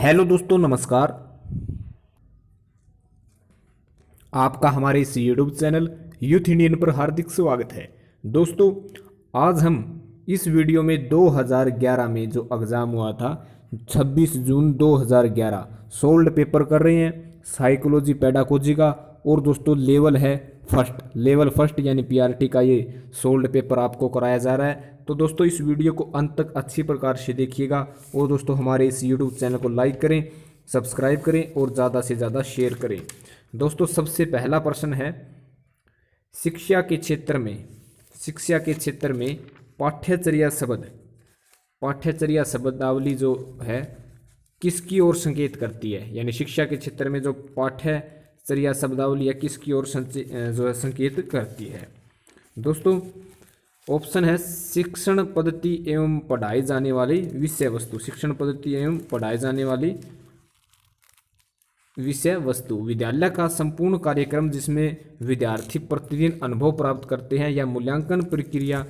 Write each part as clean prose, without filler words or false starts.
Hello दोस्तों, नमस्कार। आपका हमारे इस यूट्यूब चैनल यूथ इंडियन पर हार्दिक स्वागत है। दोस्तों, आज हम इस वीडियो में 2011 में जो एग्ज़ाम हुआ था 26 जून 2011 सोल्ड पेपर कर रहे हैं साइकोलॉजी पेडागोजी का। और दोस्तों लेवल फर्स्ट यानी पीआरटी का ये सोल्ड पेपर आपको कराया जा रहा है। तो दोस्तों इस वीडियो को अंत तक अच्छी प्रकार से देखिएगा। और दोस्तों हमारे इस यूट्यूब चैनल को लाइक करें, सब्सक्राइब करें और ज़्यादा से ज़्यादा शेयर करें। दोस्तों सबसे पहला प्रश्न है, शिक्षा के क्षेत्र में पाठ्यचर्या शब्दावली जो है किसकी ओर संकेत करती है, यानी शिक्षा के क्षेत्र में जो पाठ्यचर्या शब्दावली है किसकी ओर जो है संकेत करती है। दोस्तों ऑप्शन है शिक्षण पद्धति एवं पढ़ाई जाने वाली विषय वस्तु। शिक्षण पद्धति एवं पढ़ाई जाने वाली विषय वस्तु, विद्यालय का संपूर्ण कार्यक्रम जिसमें विद्यार्थी प्रतिदिन अनुभव प्राप्त करते हैं, या मूल्यांकन प्रक्रिया,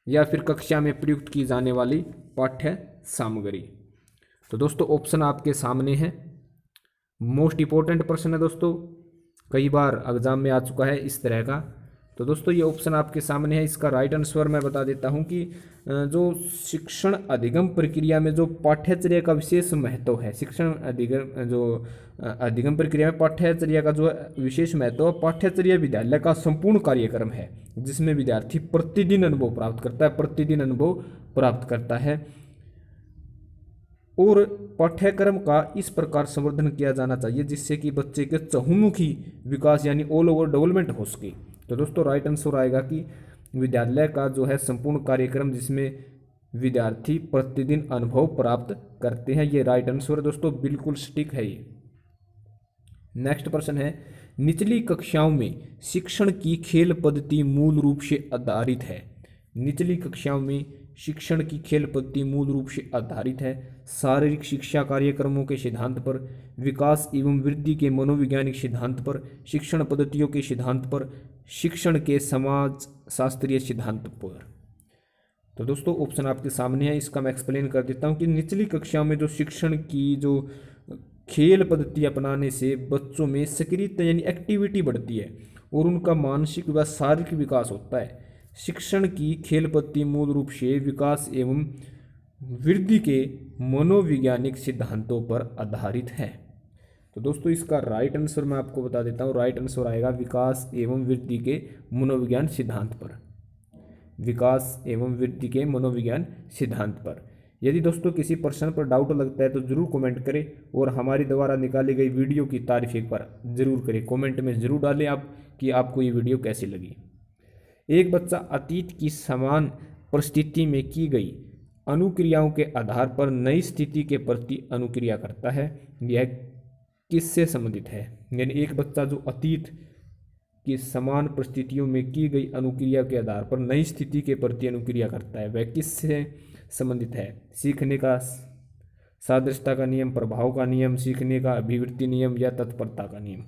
या फिर कक्षा में प्रयुक्त की जाने वाली पाठ्य सामग्री। तो दोस्तों ऑप्शन आपके सामने है। मोस्ट इंपॉर्टेंट प्रश्न है दोस्तों, कई बार एग्जाम में आ चुका है इस तरह का। तो दोस्तों ये ऑप्शन आपके सामने है। इसका राइट आंसर मैं बता देता हूं कि जो शिक्षण अधिगम प्रक्रिया में जो पाठ्यचर्या का विशेष महत्व है, अधिगम प्रक्रिया में पाठ्यचर्या का जो विशेष महत्व है, पाठ्यचर्या विद्यालय का संपूर्ण कार्यक्रम है जिसमें विद्यार्थी प्रतिदिन अनुभव प्राप्त करता है और पाठ्यक्रम का इस प्रकार संवर्धन किया जाना चाहिए जिससे कि बच्चे के चहुमुखी विकास यानी ऑल ओवर डेवलपमेंट हो सके। तो दोस्तों राइट आंसर आएगा कि विद्यालय का जो है संपूर्ण कार्यक्रम जिसमें विद्यार्थी प्रतिदिन अनुभव प्राप्त करते हैं, ये राइट आंसर है दोस्तों, बिल्कुल सटीक है ये। नेक्स्ट प्रश्न है, निचली कक्षाओं में शिक्षण की खेल पद्धति मूल रूप से आधारित है। निचली कक्षाओं में शिक्षण की खेल पद्धति मूल रूप से आधारित है शारीरिक शिक्षा कार्यक्रमों के सिद्धांत पर, विकास एवं वृद्धि के मनोवैज्ञानिक सिद्धांत पर, शिक्षण पद्धतियों के सिद्धांत पर, शिक्षण के समाज शास्त्रीय सिद्धांत पर। तो दोस्तों ऑप्शन आपके सामने है, इसका मैं एक्सप्लेन कर देता हूँ कि निचली कक्षा में जो शिक्षण की जो खेल पद्धति अपनाने से बच्चों में सक्रियता यानी एक्टिविटी बढ़ती है और उनका मानसिक व शारीरिक विकास होता है। शिक्षण की खेल पद्धति मूल रूप से विकास एवं वृद्धि के मनोवैज्ञानिक सिद्धांतों पर आधारित है। तो दोस्तों इसका राइट आंसर मैं आपको बता देता हूँ, राइट आंसर आएगा विकास एवं वृद्धि के मनोविज्ञान सिद्धांत पर। विकास एवं वृद्धि के मनोविज्ञान सिद्धांत पर। यदि दोस्तों किसी प्रश्न पर डाउट लगता है तो जरूर कमेंट करें और हमारी द्वारा निकाली गई वीडियो की तारीफ एक बार जरूर करें। कमेंट में जरूर डालें आप कि आपको ये वीडियो कैसी लगी। एक बच्चा अतीत की समान परिस्थिति में की गई अनुक्रियाओं के आधार पर नई स्थिति के प्रति अनुक्रिया करता है, यह किससे संबंधित है। यानी एक बच्चा जो अतीत की समान परिस्थितियों में की गई अनुक्रिया के आधार पर नई स्थिति के प्रति अनुक्रिया करता है, वह किससे संबंधित है। सीखने का सादृश्यता का नियम, प्रभाव का नियम, सीखने का अभिवृत्ति नियम, या तत्परता का नियम।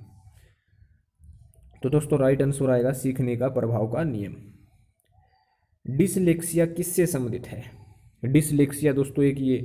तो दोस्तों राइट आंसर आएगा सीखने का प्रभाव का नियम। डिसलेक्सिया किससे संबंधित है। डिसलेक्सिया दोस्तों एक ये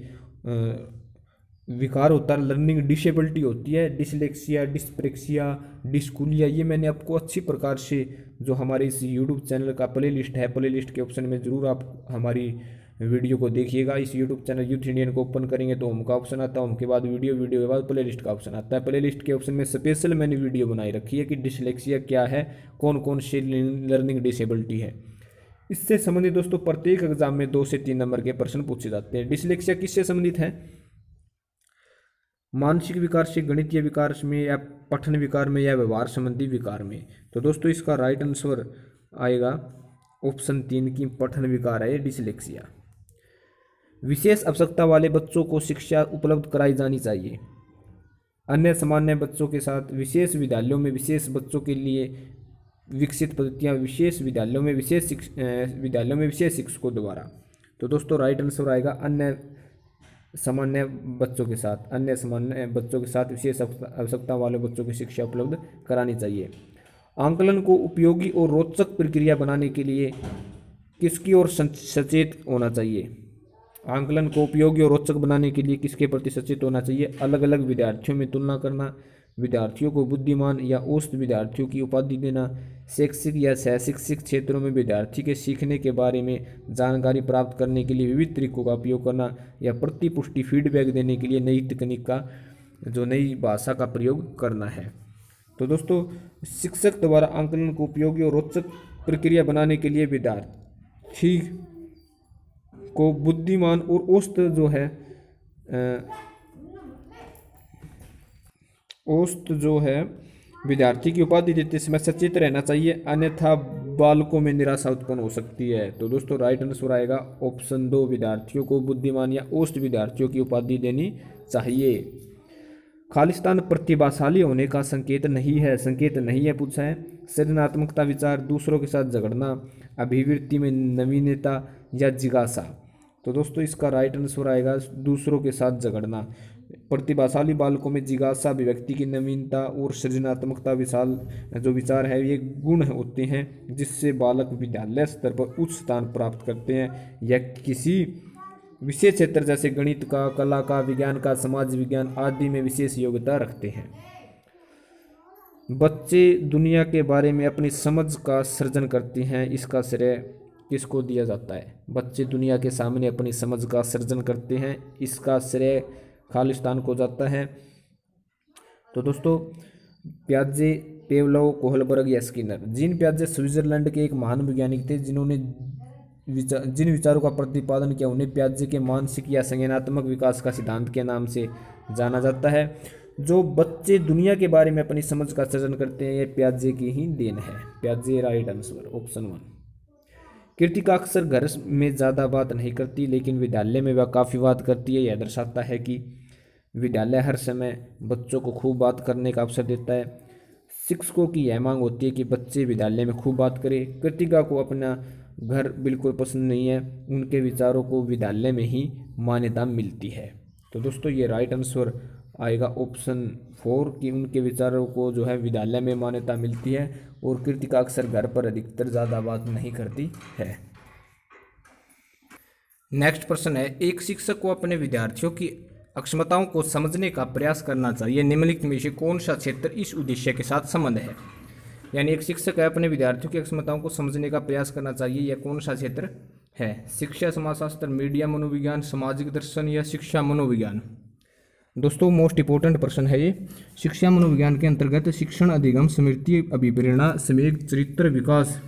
विकार होता है, लर्निंग डिसेबिलिटी होती है। डिसलेक्सिया, डिस्प्रेक्सिया, डिस्कूलिया, ये मैंने आपको अच्छी प्रकार से जो हमारे इस यूट्यूब चैनल का प्ले लिस्ट है, प्ले लिस्ट के ऑप्शन में जरूर आप हमारी वीडियो को देखिएगा। इस यूट्यूब चैनल यूथ इंडियन को ओपन करेंगे तो होम का ऑप्शन आता है, होम के बाद वीडियो के बाद प्ले लिस्ट का ऑप्शन आता है। प्ले लिस्ट के ऑप्शन में स्पेशल मैंने वीडियो बनाई रखी है कि डिसलेक्सिया क्या है, कौन कौन सी लर्निंग डिसेबिलिटी है। इससे संबंधित दोस्तों प्रत्येक एग्जाम में 2 से 3 नंबर के प्रश्न पूछे जाते हैं। डिसलेक्सिया किससे संबंधित है। मानसिक विकार से, गणितीय विकार में, या पठन विकार में, या व्यवहार संबंधी विकार में। तो दोस्तों इसका राइट आंसर आएगा ऑप्शन 3 की पठन विकार है डिसलेक्सिया। विशेष आवश्यकता वाले बच्चों को शिक्षा उपलब्ध कराई जानी चाहिए। अन्य सामान्य बच्चों के साथ विशेष विद्यालयों में विशेष बच्चों के लिए विकसित पद्धतियाँ, विशेष विद्यालयों में विशेष शिक्षकों द्वारा। तो दोस्तों राइट आंसर आएगा अन्य सामान्य बच्चों के साथ विशेष आवश्यकता वाले बच्चों की शिक्षा उपलब्ध करानी चाहिए। आंकलन को उपयोगी और रोचक प्रक्रिया बनाने के लिए किसकी ओर सचेत होना चाहिए। आंकलन को उपयोगी और रोचक बनाने के लिए किसके प्रति सचेत होना चाहिए? अलग अलग विद्यार्थियों में तुलना करना, विद्यार्थियों को बुद्धिमान या औसत विद्यार्थियों की उपाधि देना, शैक्षिक या सहशिक्षिक क्षेत्रों में विद्यार्थी के सीखने के बारे में जानकारी प्राप्त करने के लिए विविध तरीकों का उपयोग करना, या प्रतिपुष्टि फीडबैक देने के लिए नई तकनीक का नई भाषा का प्रयोग करना है। तो दोस्तों, शिक्षक द्वारा आंकलन को उपयोगी और रोचक प्रक्रिया बनाने के लिए विद्यार्थी को बुद्धिमान और औसत विद्यार्थी की उपाधि देते समय सचेत रहना चाहिए, अन्यथा बालकों में निराशा उत्पन्न हो सकती है। तो दोस्तों, राइट आंसर आएगा ऑप्शन 2, विद्यार्थियों को बुद्धिमान या औसत विद्यार्थियों की उपाधि देनी चाहिए। खालिस्तान प्रतिभाशाली होने का संकेत नहीं है पूछा है। सृजनात्मकता, विचार, दूसरों के साथ झगड़ना, अभिवृत्ति में नवीनता या जिज्ञासा। तो दोस्तों, इसका राइट आंसर आएगा दूसरों के साथ झगड़ना। प्रतिभाशाली बालकों में जिज्ञासा, अभिव्यक्ति की नवीनता और सृजनात्मकता विचार है, ये गुण होते हैं जिससे बालक विद्यालय स्तर पर उच्च स्थान प्राप्त करते हैं या किसी विशेष क्षेत्र जैसे गणित का, कला का, विज्ञान का, समाज विज्ञान आदि में विशेष योग्यता रखते हैं। बच्चे दुनिया के बारे में अपनी समझ का सृजन करते हैं, इसका श्रेय किसको दिया जाता है? बच्चे दुनिया के सामने अपनी समझ का सृजन करते हैं, इसका श्रेय खालिस्तान को जाता है। तो दोस्तों, प्याजे, पेवलोव, कोहलबर्ग या स्किनर। जीन प्याजे स्विट्जरलैंड के एक महान वैज्ञानिक थे जिन्होंने जिन विचारों का प्रतिपादन किया उन्हें प्याजे के मानसिक या संज्ञानात्मक विकास का सिद्धांत के नाम से जाना जाता है। जो बच्चे दुनिया के बारे में अपनी समझ का सृजन करते हैं, यह प्याजे की ही देन है। प्याजे राइट आंसर, ऑप्शन 1। कृतिका अक्सर घर में ज़्यादा बात नहीं करती, लेकिन विद्यालय में वह काफ़ी बात करती है। यह दर्शाता है कि विद्यालय हर समय बच्चों को खूब बात करने का अवसर देता है। शिक्षकों की यह मांग होती है कि बच्चे विद्यालय में खूब बात करें। कृतिका को अपना घर बिल्कुल पसंद नहीं है, उनके विचारों को विद्यालय में ही मान्यता मिलती है। तो दोस्तों, ये राइट आंसर आएगा ऑप्शन 4 कि उनके विचारों को विद्यालय में मान्यता मिलती है और कृतिका अक्सर घर पर अधिकतर ज़्यादा बात नहीं करती है। नेक्स्ट प्रश्न है, एक शिक्षक को अपने विद्यार्थियों की अक्षमताओं को समझने का प्रयास करना चाहिए, निम्नलिखित में से कौन सा क्षेत्र इस उद्देश्य के साथ संबंध है? यानी एक शिक्षक है अपने विद्यार्थियों की अक्षमताओं को समझने का प्रयास करना चाहिए, यह कौन सा क्षेत्र है? शिक्षा समाजशास्त्र, मीडिया मनोविज्ञान, सामाजिक दर्शन या शिक्षा मनोविज्ञान? दोस्तों, मोस्ट इंपोर्टेंट प्रश्न है ये। शिक्षा मनोविज्ञान के अंतर्गत शिक्षण, अधिगम, स्मृति, अभिप्रेरणा, संवेग, चरित्र विकास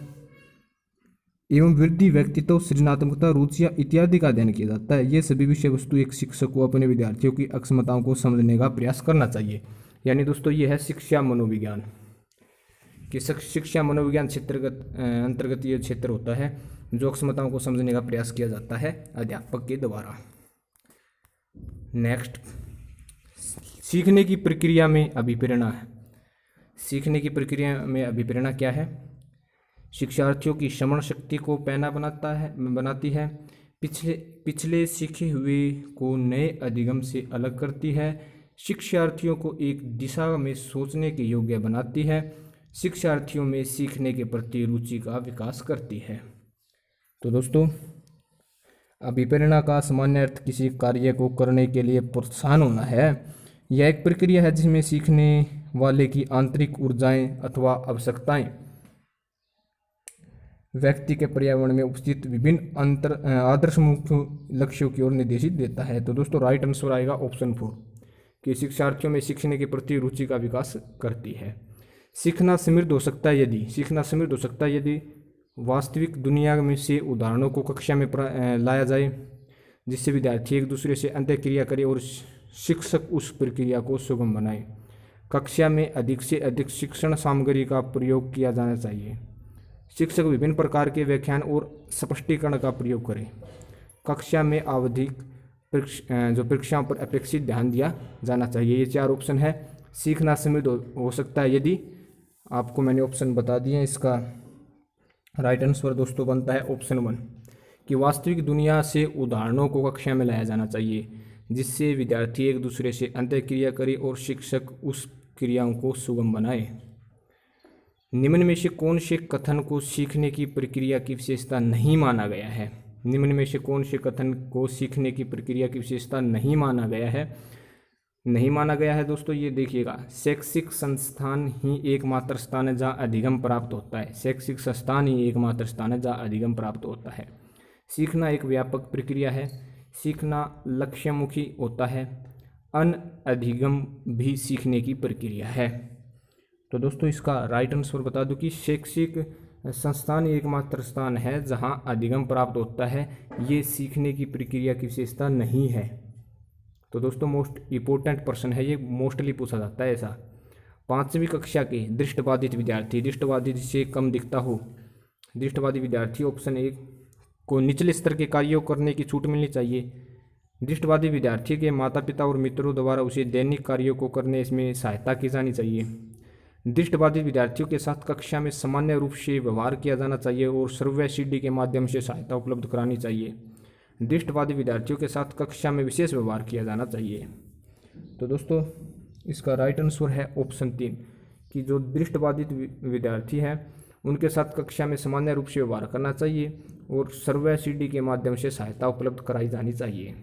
एवं वृद्धि, व्यक्तित्व, सृजनात्मकता, रुचियाँ इत्यादि का अध्ययन किया जाता है। ये सभी विषय वस्तु एक शिक्षक को अपने विद्यार्थियों की अक्षमताओं को समझने का प्रयास करना चाहिए। यानी दोस्तों, ये है शिक्षा मनोविज्ञान कि शिक्षा मनोविज्ञान अंतर्गत ये क्षेत्र होता है जो अक्षमताओं को समझने का प्रयास किया जाता है अध्यापक के द्वारा। नेक्स्ट, सीखने की प्रक्रिया में अभिप्रेरणा है। सीखने की प्रक्रिया में अभिप्रेरणा क्या है? शिक्षार्थियों की श्रवण शक्ति को पैना बनाती है, पिछले सीखे हुए को नए अधिगम से अलग करती है, शिक्षार्थियों को एक दिशा में सोचने के योग्य बनाती है, शिक्षार्थियों में सीखने के प्रति रुचि का विकास करती है। तो दोस्तों, अभिप्रेरणा का सामान्य अर्थ किसी कार्य को करने के लिए प्रोत्साहन होना है। यह एक प्रक्रिया है जिसमें सीखने वाले की आंतरिक ऊर्जाएं अथवा आवश्यकताएं व्यक्ति के पर्यावरण में उपस्थित विभिन्न आदर्श मुख्य लक्ष्यों की ओर निर्देशित देता है। तो दोस्तों, राइट आंसर आएगा ऑप्शन 4 कि शिक्षार्थियों में सीखने के प्रति रुचि का विकास करती है। सीखना समृद्ध हो सकता है यदि वास्तविक दुनिया में से उदाहरणों को कक्षा में लाया जाए, जिससे विद्यार्थी एक दूसरे से अंतःक्रिया करे और शिक्षक उस प्रक्रिया को सुगम बनाए। कक्षा में अधिक से अधिक शिक्षण सामग्री का प्रयोग किया जाना चाहिए। शिक्षक विभिन्न प्रकार के व्याख्यान और स्पष्टीकरण का प्रयोग करें। कक्षा में आवधिक परीक्षाओं पर अपेक्षित ध्यान दिया जाना चाहिए। ये 4 ऑप्शन है। सीखना समृद्ध हो सकता है यदि, आपको मैंने ऑप्शन बता दिए हैं। इसका राइट आंसर दोस्तों बनता है ऑप्शन 1 कि वास्तविक दुनिया से उदाहरणों को कक्षा में लाया जाना चाहिए, जिससे विद्यार्थी एक दूसरे से अंतःक्रिया करे और शिक्षक उस क्रियाओं को सुगम बनाए। निम्न में से कौन से कथन को सीखने की प्रक्रिया की विशेषता नहीं माना गया है? निम्न में से कौन से कथन को सीखने की प्रक्रिया की विशेषता नहीं माना गया है? नहीं माना गया है दोस्तों, ये देखिएगा, शैक्षिक संस्थान ही एकमात्र स्थान है जहाँ अधिगम प्राप्त होता है। शैक्षिक संस्थान ही एकमात्र स्थान है जहाँ अधिगम प्राप्त होता है। सीखना एक व्यापक प्रक्रिया है। सीखना लक्ष्यमुखी होता है। अनअधिगम भी सीखने की प्रक्रिया है। तो दोस्तों इसका राइट आंसर बता दूं कि शैक्षिक संस्थान एकमात्र स्थान है जहां अधिगम प्राप्त होता है। ये सीखने की प्रक्रिया की विशेषता नहीं है। तो दोस्तों मोस्ट इम्पोर्टेंट प्रश्न है ये, मोस्टली पूछा जाता है ऐसा। 5वीं कक्षा के दृष्टिबाधित विद्यार्थी, दृष्टिबाधित से कम दिखता हो, दृष्टिबाधित विद्यार्थी ऑप्शन 1 को निचले स्तर के कार्यों करने की छूट मिलनी चाहिए। दृष्टिबाधित विद्यार्थी के माता पिता और मित्रों द्वारा उसे दैनिक कार्यों को करने इसमें सहायता की जानी चाहिए। दृष्टिबाधित विद्यार्थियों के साथ कक्षा में सामान्य रूप से व्यवहार किया जाना चाहिए और सर्वे सीडी के माध्यम से सहायता उपलब्ध करानी चाहिए। दृष्टिबाधित विद्यार्थियों के साथ कक्षा में विशेष व्यवहार किया जाना चाहिए। तो दोस्तों इसका राइट आंसर है ऑप्शन 3 कि जो दृष्टिबाधित विद्यार्थी हैं उनके साथ कक्षा में सामान्य रूप से व्यवहार करना चाहिए और सर्वे सीडी के माध्यम से सहायता उपलब्ध कराई जानी चाहिए।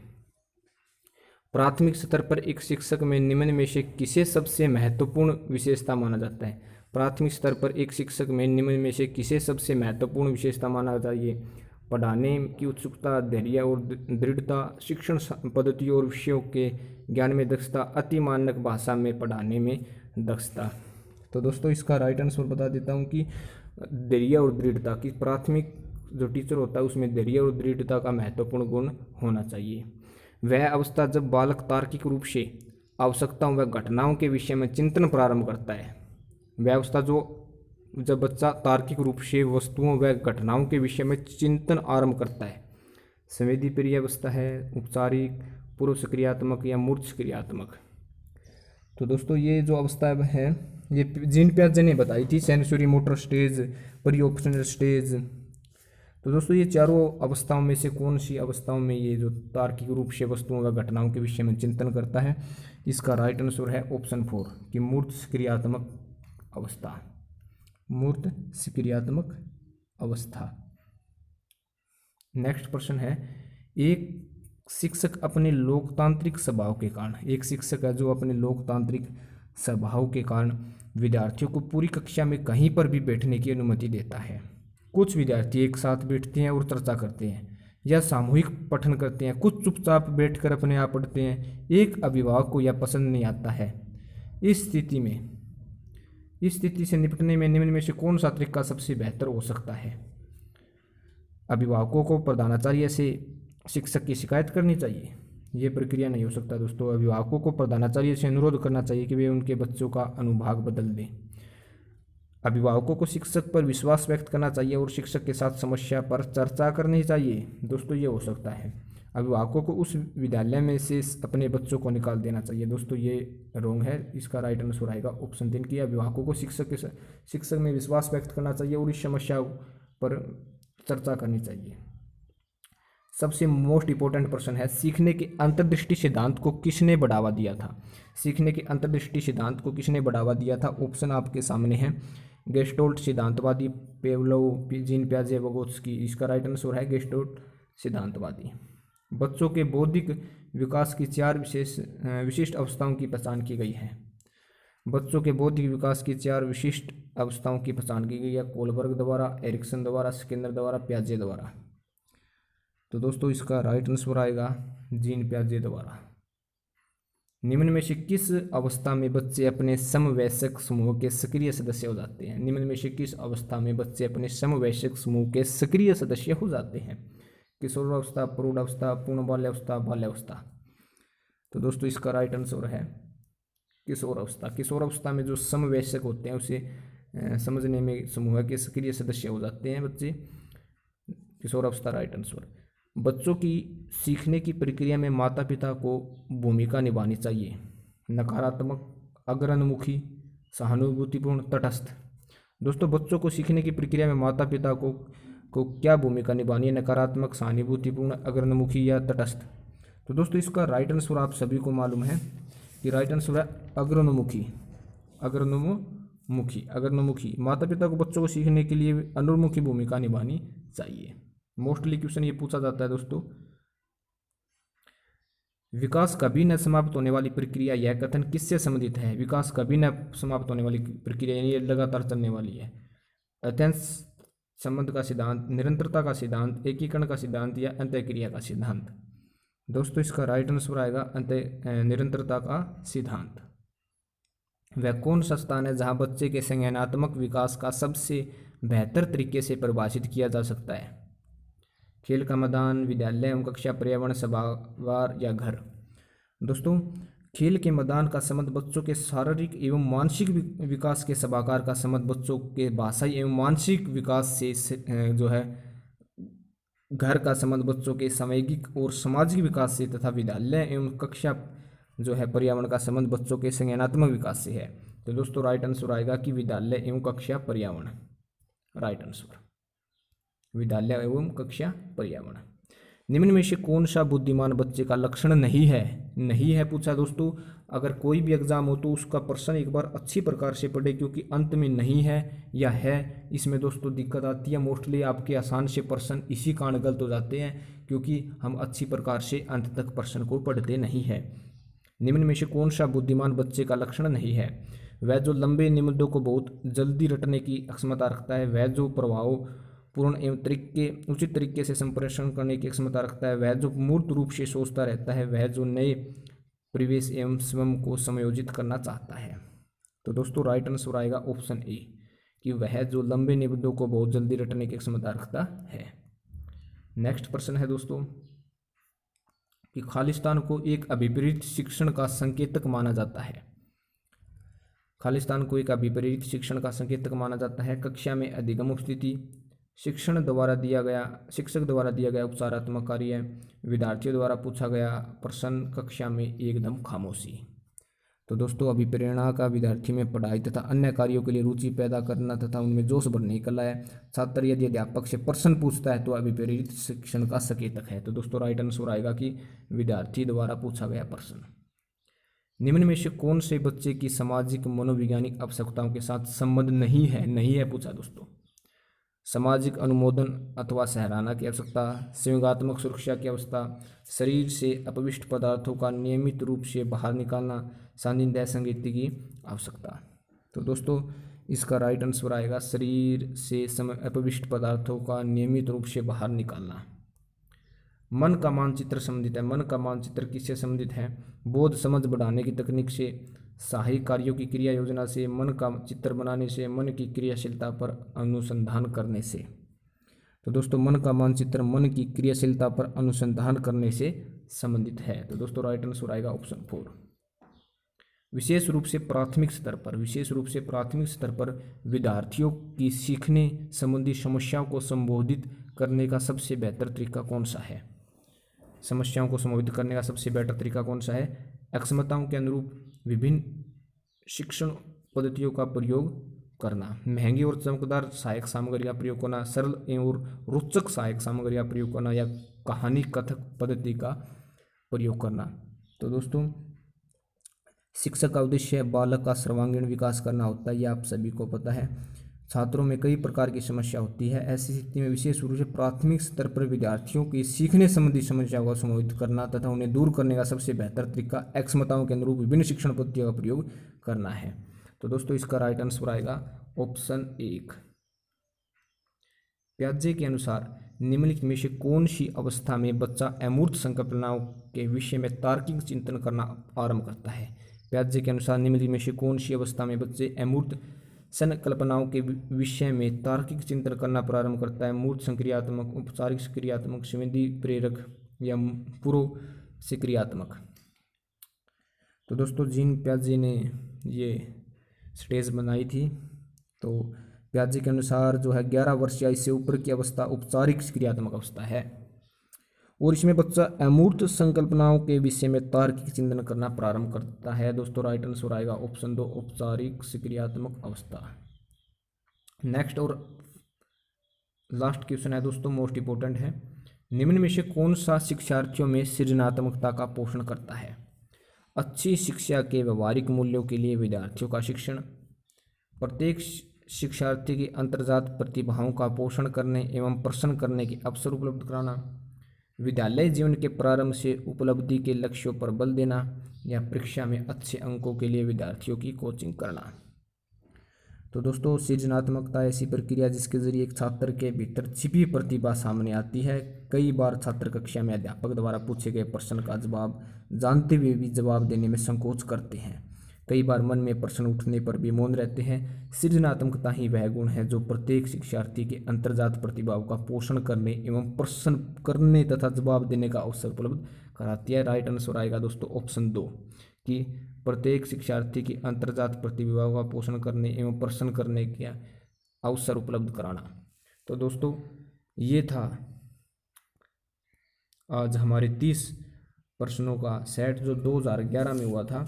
प्राथमिक स्तर पर एक शिक्षक में निम्न में से किसे सबसे महत्वपूर्ण विशेषता माना जाता है? प्राथमिक स्तर पर एक शिक्षक में निम्न में से किसे सबसे महत्वपूर्ण विशेषता माना चाहिए? पढ़ाने की उत्सुकता, धैर्य और दृढ़ता, शिक्षण पद्धति और विषयों के ज्ञान में दक्षता, अति मानक भाषा में पढ़ाने में दक्षता। तो दोस्तों इसका राइट आंसर बता देता हूँ कि धैर्य और दृढ़ता की, प्राथमिक जो टीचर होता है उसमें धैर्य और दृढ़ता का महत्वपूर्ण गुण होना चाहिए। वह अवस्था जब बालक तार्किक रूप से आवश्यकताओं व घटनाओं के विषय में चिंतन प्रारंभ करता है। वह अवस्था जब बच्चा तार्किक रूप से वस्तुओं व घटनाओं के विषय में चिंतन आरंभ करता है। संवेदी प्रिय अवस्था है, औपचारिक, पूर्व सक्रियात्मक या मूर्त सक्रियात्मक। तो दोस्तों ये जो अवस्था है ये जीन पियाजे ने बताई थी, sensory motor stage, pre optional stage. तो दोस्तों ये चारों अवस्थाओं में से कौन सी अवस्थाओं में ये जो तार्किक रूप से वस्तुओं व घटनाओं के विषय में चिंतन करता है? इसका राइट आंसर है ऑप्शन 4 कि मूर्त सक्रियात्मक अवस्था। मूर्त सक्रियात्मक अवस्था। नेक्स्ट प्रश्न है, एक शिक्षक अपने लोकतांत्रिक स्वभाव के कारण, एक शिक्षक है जो अपने लोकतांत्रिक स्वभाव के कारण विद्यार्थियों को पूरी कक्षा में कहीं पर भी बैठने की अनुमति देता है। कुछ विद्यार्थी एक साथ बैठते हैं और चर्चा करते हैं या सामूहिक पठन करते हैं, कुछ चुपचाप बैठकर अपने आप पढ़ते हैं। एक अभिभावक को यह पसंद नहीं आता है। इस स्थिति से निपटने में निम्न में से कौन सा तरीका सबसे बेहतर हो सकता है? अभिभावकों को प्रधानाचार्य से शिक्षक की शिकायत करनी चाहिए। ये प्रक्रिया नहीं हो सकता दोस्तों। अभिभावकों को प्रधानाचार्य से अनुरोध करना चाहिए कि वे उनके बच्चों का अनुभाग बदल दें। अभिभावकों को शिक्षक पर विश्वास व्यक्त करना चाहिए और शिक्षक के साथ समस्या पर चर्चा करनी चाहिए। दोस्तों ये हो सकता है। अभिभावकों को उस विद्यालय में से अपने बच्चों को निकाल देना चाहिए। दोस्तों ये रॉन्ग है। इसका राइट आंसर आएगा ऑप्शन 3 कि अभिभावकों को शिक्षक में विश्वास व्यक्त करना चाहिए और इस समस्या पर चर्चा करनी चाहिए। सबसे मोस्ट इंपॉर्टेंट प्रश्न है, सीखने के अंतर्दृष्टि सिद्धांत को किसने बढ़ावा दिया था? सीखने के अंतर्दृष्टि सिद्धांत को किसने बढ़ावा दिया था? ऑप्शन आपके सामने है, गेस्टोल्ट सिद्धांतवादी, पेवलोव, जीन पियाजे, वगोत्स्की। इसका राइट आंसर है गेस्टोल्ट सिद्धांतवादी। बच्चों के बौद्धिक विकास की 4 विशिष्ट अवस्थाओं की पहचान की गई है। बच्चों के बौद्धिक विकास की 4 विशिष्ट अवस्थाओं की पहचान की गई है कोलबर्ग द्वारा, एरिक्सन द्वारा, स्किनर द्वारा, पियाजे द्वारा। तो दोस्तों इसका राइट आंसर आएगा जीन पियाजे द्वारा। निम्न में से किस अवस्था में बच्चे अपने समवयस्क समूह के सक्रिय सदस्य हो जाते हैं? निम्न में से किस अवस्था में बच्चे अपने समवयस्क समूह के सक्रिय सदस्य हो जाते हैं? किशोरावस्था, प्रौढ़ावस्था, पूर्ण बाल्यावस्था, बाल्यावस्था। तो दोस्तों इसका राइट आंसर है किशोरावस्था। किशोरावस्था में जो समवयस्क होते हैं उसे समझने में समूह के सक्रिय सदस्य हो जाते हैं बच्चे। किशोरावस्था राइट आंसर। बच्चों की सीखने की प्रक्रिया में माता पिता को भूमिका निभानी चाहिए। नकारात्मक, अग्रन्मुखी, सहानुभूतिपूर्ण, तटस्थ। दोस्तों बच्चों को सीखने की प्रक्रिया में माता पिता को क्या भूमिका निभानी है? नकारात्मक, सहानुभूतिपूर्ण, अग्रन्मुखी या तटस्थ। तो दोस्तों इसका राइट आंसर आप सभी को मालूम है कि राइट आंसर है अग्रन्मुखी। अग्रन्मुखी। माता पिता को बच्चों को सीखने के लिए अनुर्मुखी भूमिका निभानी चाहिए। मोस्टली क्वेश्चन ये पूछा जाता है दोस्तों। विकास कभी न समाप्त होने वाली प्रक्रिया, यह कथन किससे संबंधित है? विकास कभी न समाप्त होने वाली प्रक्रिया, यानी ये लगातार चलने वाली है। अत्यंत संबंध का सिद्धांत, निरंतरता का सिद्धांत, एकीकरण का सिद्धांत या अंतःक्रिया का सिद्धांत? दोस्तों इसका राइट आंसर आएगा निरंतरता का सिद्धांत। वह कौन सा स्थान है जहां बच्चे के संज्ञानात्मक विकास का सबसे बेहतर तरीके से परिभाषित किया जा सकता है? खेल का मैदान, विद्यालय एवं कक्षा, पर्यावरण, सभागार या घर? दोस्तों खेल के मैदान का संबंध बच्चों के शारीरिक एवं मानसिक विकास के सभागार का संबंध बच्चों के भाषाई एवं मानसिक विकास से जो है घर का संबंध बच्चों के सामयिक और सामाजिक विकास से तथा विद्यालय एवं कक्षा जो है पर्यावरण का संबंध बच्चों के संज्ञानात्मक विकास से है। तो दोस्तों राइट आंसर आएगा कि विद्यालय एवं कक्षा पर्यावरण। राइट आंसर विद्यालय एवं कक्षा पर्यावरण। निम्न में से कौन सा बुद्धिमान बच्चे का लक्षण नहीं है? नहीं है पूछा दोस्तों। अगर कोई भी एग्जाम हो तो उसका प्रश्न एक बार अच्छी प्रकार से पढ़े, क्योंकि अंत में नहीं है या है इसमें दोस्तों दिक्कत आती है। मोस्टली आपके आसान से प्रश्न इसी कारण गलत हो जाते हैं, क्योंकि हम अच्छी प्रकार से अंत तक प्रश्न को पढ़ते नहीं है। निम्न में से कौन सा बुद्धिमान बच्चे का लक्षण नहीं है? वह जो लंबे निबंधों को बहुत जल्दी रटने की क्षमता रखता है, वह जो प्रभाव पूर्ण एवं उचित तरीके से संप्रेषण करने की क्षमता रखता है, वह जो मूर्त रूप से सोचता रहता है, वह जो नए परिवेश एवं स्वयं को समायोजित करना चाहता है। तो दोस्तों राइट आंसर आएगा ऑप्शन ए, कि वह जो लंबे निबंधों को बहुत जल्दी रटने की क्षमता रखता है। नेक्स्ट प्रश्न है दोस्तों कि खालिस्तान को एक अभिप्रेरित शिक्षण का संकेतक माना जाता है। खालिस्तान को एक अभिप्रेरित शिक्षण का संकेतक माना जाता है। कक्षा में अधिगम उपस्थिति, शिक्षक द्वारा दिया गया उपचारात्मक कार्य, विद्यार्थियों द्वारा पूछा गया प्रश्न, कक्षा में एकदम खामोशी। तो दोस्तों अभिप्रेरणा का विद्यार्थी में पढ़ाई तथा अन्य कार्यों के लिए रुचि पैदा करना तथा उनमें जोश भरने की कला है। छात्र यदि अध्यापक से प्रश्न पूछता है तो अभिप्रेरित शिक्षण का संकेतक है। तो दोस्तों राइट आंसर आएगा कि विद्यार्थी द्वारा पूछा गया प्रश्न। निम्न में से कौन से बच्चे की सामाजिक मनोवैज्ञानिक आवश्यकताओं के साथ संबंध नहीं है? नहीं है पूछा दोस्तों। सामाजिक अनुमोदन अथवा सराहना की आवश्यकता, संयोगात्मक सुरक्षा की अवस्था, शरीर से अपविष्ट पदार्थों का नियमित रूप से बाहर निकालना, सानिध्य संगीति की आवश्यकता। तो दोस्तों इसका राइट आंसर आएगा शरीर से अपविष्ट पदार्थों का नियमित रूप से बाहर निकालना। मन का मानचित्र संबंधित है। मन का मानचित्र किससे संबंधित है? बोध समझ बढ़ाने की तकनीक से, सहायक कार्यों की क्रिया योजना से, मन का चित्र बनाने से, मन की क्रियाशीलता पर अनुसंधान करने से। तो दोस्तों मन का मानचित्र मन की क्रियाशीलता पर अनुसंधान करने से संबंधित है। तो दोस्तों राइट आंसर आएगा ऑप्शन 4। विशेष रूप से प्राथमिक स्तर पर विद्यार्थियों की सीखने संबंधी समस्याओं को संबोधित करने का सबसे बेहतर तरीका कौन सा है? समस्याओं को संबोधित करने का सबसे बेहतर तरीका कौन सा है? अक्षमताओं के अनुरूप विभिन्न शिक्षण पद्धतियों का प्रयोग करना, महंगी और चमकदार सहायक सामग्री का प्रयोग करना, सरल और रोचक सहायक सामग्री का प्रयोग करना, या कहानी कथक पद्धति का प्रयोग करना। तो दोस्तों शिक्षक का उद्देश्य बालक का सर्वांगीण विकास करना होता है, यह आप सभी को पता है। छात्रों में कई प्रकार की समस्या होती है, ऐसी स्थिति में विशेष रूप से प्राथमिक स्तर पर विद्यार्थियों की सीखने संबंधी समस्याओं को समाहित करना तथा उन्हें दूर करने का सबसे बेहतर तरीका अक्षमताओं के अनुरूप विभिन्न शिक्षण पद्धतियों का प्रयोग करना है। तो दोस्तों इसका राइट आंसर आएगा ऑप्शन 1। प्याजे के अनुसार निम्नलिखित में से कौन सी अवस्था में बच्चा अमूर्त संकल्पनाओं के विषय में तार्किक चिंतन करना आरंभ करता है? प्याजे के अनुसार निम्नलिखित में से कौन सी अवस्था में बच्चे अमूर्त संकल्पनाओं के विषय में तार्किक चिंतन करना प्रारंभ करता है? मूर्त सक्रियात्मक, औपचारिक सक्रियात्मक, संवेदी प्रेरक या पूर्व सक्रियात्मक? तो दोस्तों जीन प्याजे ने ये स्टेज बनाई थी। तो प्याजे के अनुसार जो है 11 वर्ष या इससे ऊपर की अवस्था औपचारिक सक्रियात्मक अवस्था है, और इसमें बच्चा अमूर्त संकल्पनाओं के विषय में तार्किक चिंतन करना प्रारंभ करता है। दोस्तों राइट आंसर आएगा ऑप्शन 2 औपचारिक सक्रियात्मक अवस्था। नेक्स्ट और लास्ट क्वेश्चन है दोस्तों, मोस्ट इंपोर्टेंट है। निम्न में से कौन सा शिक्षार्थियों में सृजनात्मकता का पोषण करता है? अच्छी शिक्षा के व्यवहारिक मूल्यों के लिए विद्यार्थियों का शिक्षण, प्रत्येक शिक्षार्थी की अंतर्जात प्रतिभाओं का पोषण करने एवं प्रसन्न करने के अवसर उपलब्ध कराना, विद्यालय जीवन के प्रारंभ से उपलब्धि के लक्ष्यों पर बल देना, या परीक्षा में अच्छे अंकों के लिए विद्यार्थियों की कोचिंग करना। तो दोस्तों, सृजनात्मकता ऐसी प्रक्रिया जिसके जरिए एक छात्र के भीतर छिपी प्रतिभा सामने आती है। कई बार छात्र कक्षा में अध्यापक द्वारा पूछे गए प्रश्न का जवाब जानते हुए भी जवाब देने में संकोच करते हैं। कई बार मन में प्रश्न उठने पर भी मौन रहते हैं। सृजनात्मकता ही वह गुण है जो प्रत्येक शिक्षार्थी के अंतर्जात प्रतिभाओं का पोषण करने एवं प्रश्न करने तथा जवाब देने का अवसर उपलब्ध कराती है। राइट आंसर आएगा दोस्तों ऑप्शन 2 कि प्रत्येक शिक्षार्थी की अंतर्जात प्रतिभाओं का पोषण करने एवं प्रश्न करने का अवसर उपलब्ध कराना। तो दोस्तों, ये था आज हमारे 30 प्रश्नों का सेट जो 2011 में हुआ था,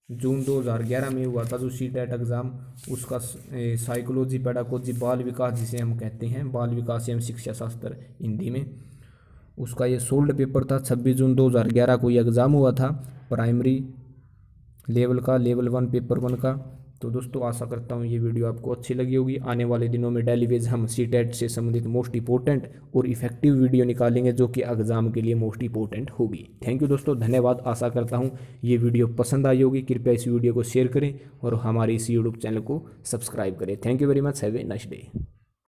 जून 2011 में हुआ था जो सीटेट एग्ज़ाम, उसका साइकोलॉजी पेडागोजी बाल विकास जिसे हम कहते हैं, बाल विकास एवं शिक्षा शास्त्र हिंदी में, उसका ये सोल्ड पेपर था। 26 जून 2011 को ये एग्ज़ाम हुआ था प्राइमरी लेवल का, लेवल 1 पेपर 1 का। तो दोस्तों, आशा करता हूँ ये वीडियो आपको अच्छी लगी होगी। आने वाले दिनों में डेली बेस हम सीटेट से संबंधित मोस्ट इंपॉर्टेंट और इफेक्टिव वीडियो निकालेंगे जो कि एग्जाम के लिए मोस्ट इंपॉर्टेंट होगी। थैंक यू दोस्तों, धन्यवाद। आशा करता हूँ ये वीडियो पसंद आई होगी। कृपया इस वीडियो को शेयर करें और हमारे इस यूट्यूब चैनल को सब्सक्राइब करें। Thank you very much. Have a nice day.